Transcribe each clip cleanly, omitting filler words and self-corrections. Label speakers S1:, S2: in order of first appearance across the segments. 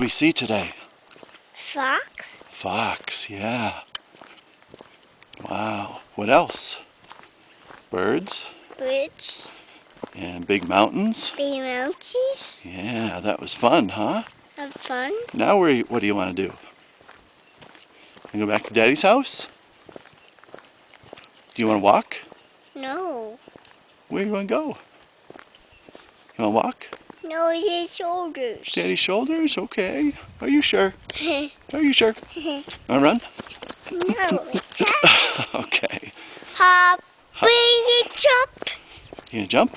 S1: We see today?
S2: Fox.
S1: Fox, yeah. Wow. What else? Birds
S2: Birds.
S1: and big mountains.
S2: Big mountains.
S1: Yeah, that was fun, huh?
S2: Have fun.
S1: Now what do you want to do? You go back to Daddy's house? Do you want to walk?
S2: No.
S1: Where do you want to go? You want to walk?
S2: No, his shoulders.
S1: Daddy's shoulders? Okay. Are you sure? Are you sure? Want to run?
S2: No.
S1: Okay.
S2: Hop, bring jump.
S1: You gonna jump?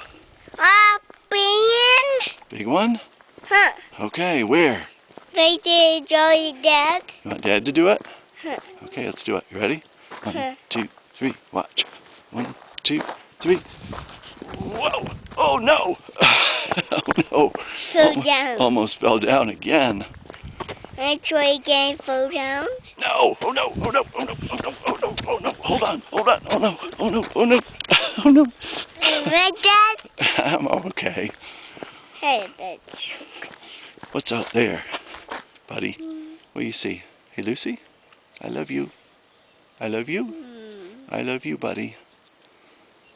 S2: Hop, bring.
S1: Big one?
S2: Huh.
S1: Okay, where?
S2: Right there, Joey, Dad.
S1: You want Dad to do it?
S2: Huh.
S1: Okay, let's do it. You ready?
S2: Huh.
S1: 1, 2, 3, watch. 1, 2, 3. Whoa! Oh no! Oh no!
S2: Fall down.
S1: Almost fell down again.
S2: I try again, fall down.
S1: No! Oh no! Oh no! Oh no! Oh no! Oh no! Oh no! Hold on! Hold on! Oh no! Oh no! Oh no! Oh no!
S2: Right, Dad?
S1: I'm okay.
S2: Hey, that's...
S1: What's out there, buddy? What do you see? Hey, Lucy? I love you. I love you. I love you, buddy.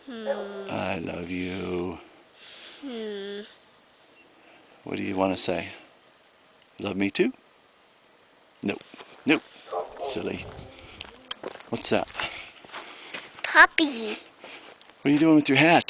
S1: I love you. What do you want to say? Love me too? Nope. Nope. Silly. What's that?
S2: Puppy.
S1: What are you doing with your hat?